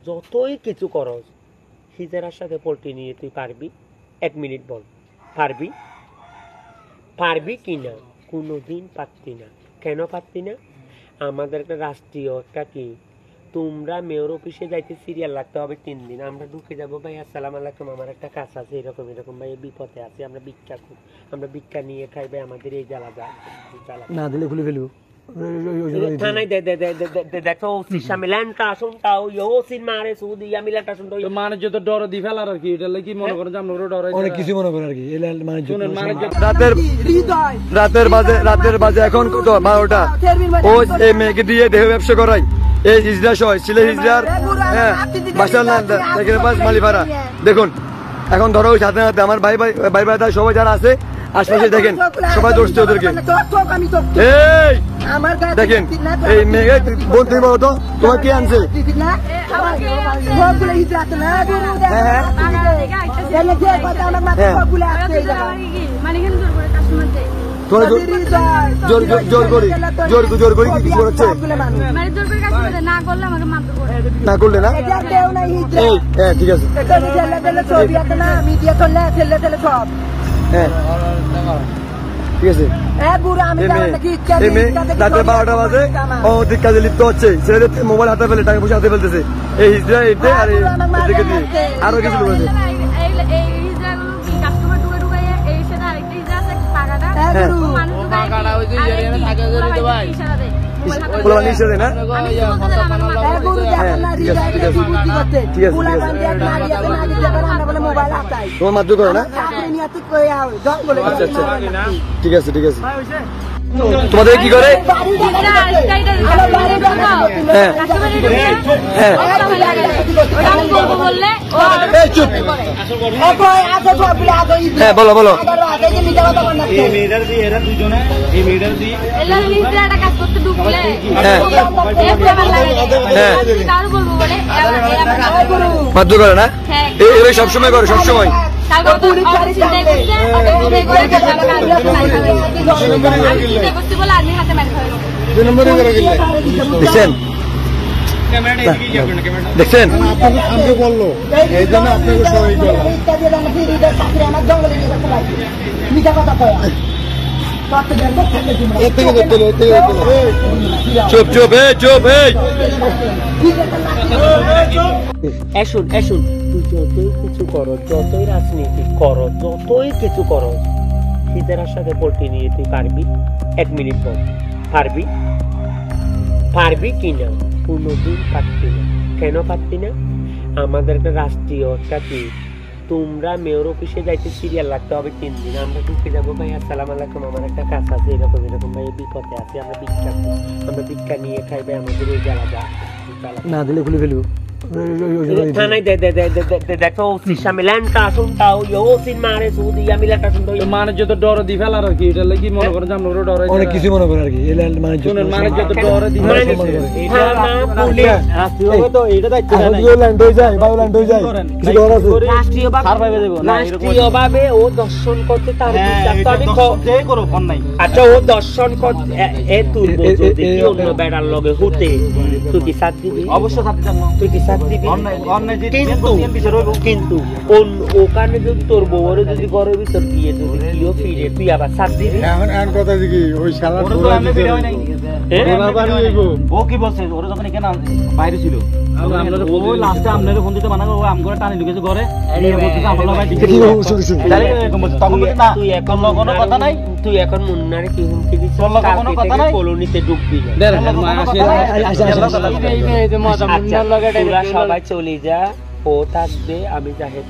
যতই কিছু করস হিজরার সাথে পোল্ট্রি নিয়ে তুই পারবি? 1 মিনিট বল, পারবি? পারবি কিনা? কোনোদিন পারতি না। কেন পারতি না? আমাদের একটা রাষ্ট্রীয় একটা কি, তোমরা মেয়র অফিসে যাইতে সিরিয়াল লাগতে হবে 3 দিন। আমরা ঢুকে যাবো, ভাই আসসালাম আলাইকুম, আমার একটা কাজ আছে, এরকম এরকম, ভাই বিপদে আছে, আমরা ভিক্ষা করি, আমরা ভিক্ষা নিয়ে খাই, ভাই আমাদের এই জ্বালা না দিলে খুলে ফেলবো থানায়। দেখো মিলানটা আসুন তাও ওসির মারে সুদি মিলানটা আসুন তাও মানে যত ডর দি ফেলার আর কি, এটা কি মনে করেন যে আমরা ডর অনেক কিছু মনে করেন আর কি। রাতের বাজে এখন কত 12টা। ও এই মেয়েকে দিয়ে দেহ ব্যবসা করাই, এই হিজড়া সহ ছিলে হিজড়ার বাসার না দেখেন পাঁচ মালিপাড়া। দেখুন এখন ধরো ওই সাথে সাথে আমার ভাই ভাই সবাই যারা আছে আশপাশে দেখেন সবাই দৌড়ছে ওদেরকে। এই দেখেন এই মেয়ে বোন, তুমি বলো তো তোমার কি আনছে? জোর করি কি কিছু হচ্ছে না করলে না? ঠিক আছে ঠিক আছে। রাতের 12টা বাজে অধিক কাজে লিপ্ত হচ্ছে, ছেলেদের মোবাইল হাতে ফেলে টাকা পয়সা হাতে ফেলতেছে এই হিজড়া এতে আর এদিকে দিয়ে আরো কিছু লোক আছে। তোমার মাধ্যমে করো না? ঠিক আছে ঠিক আছে। তোমাদের কি করে? হ্যাঁ বলো বলো। মাধ্য করে না? এবার সবসময় করো, সবসময় দেখছেন দেখছেন আমাকে বললো এই জন্য আপনাকে সবাই চুপ চুপ চুপ। এসুন এসুন, তুই যতই কিছু করো, যতই রাজনীতি করো, যতই কিছু করো, হিজরার সাথে পোল্ট্রি নিয়ে তুই পারবি? 1 মিনিট বল, পারবি? পারবি কিনা? কোনোদিন পারতি না। কেন পারতি না? আমাদের একটা রাষ্ট্রীয় একটা কি, তোমরা মেয়র অফিসে যাইতে সিরিয়াল লাগতে হবে 3 দিন। আমরা ঢুকে যাবো, ভাই আসসালাম আলাইকুম, আমার একটা কাজ আছে, এরকম এরকম, ভাই বিপদে আছে, আমরা ভিক্ষা করি, আমরা ভিক্ষা নিয়ে খাই, ভাই আমাদের এই জ্বালা না দিলে খুলে ফেলবো থানায়। দেখো মিলানটা আসুন তাও ওসির মারে সুদি মিলানটা আসুন তাও মানে যত ডর দি ফেলার আর কি, এটা কি মনে করেন যে আমরা ডর অনেক কিছু মনে করেন আর কি। মানে যত ডর দি এটা না পুলিশ রাষ্ট্রীয়ভাবে তো এটা দায়িত্ব না, ল্যান্ড হয়ে যায়, বায়ু ল্যান্ড হয়ে যায়, কিছু করার আছে রাষ্ট্রীয়ভাবে সার পাইবে দেব না, রাষ্ট্রীয়ভাবে ও দর্শন করতে তার বিচার আমি যেই করব ফোন নাই। আচ্ছা ও দর্শন করতে এ তুই যদি অন্য বেড়ার লগে হতে তুই কি সাথ দিবি? অবশ্যই সাথ দিতাম। তুই কি সাথ দিবি? কিন্তু ওখানে যদি তোর বউরে যদি ঘরের ভিতর দিয়ে যদি কিও ফিরে তুই আবার সাথ দিবি? এখন কথা কি ওই শালা ও কি বলছে? ওরা যখন এখানে বাইরে ছিল লাস্টে আপনার ফোন দিতে মানা ও আম করে টানি ঢুকেছে ঘরে, তুই এখন কোনো কথা নাই, তুই এখন মুন্নারে কি হুমকি দিচ্ছিস? কলোনিতে ঢুকবি সবাই চলে যা, ও থাকবে, আমি জাহেদ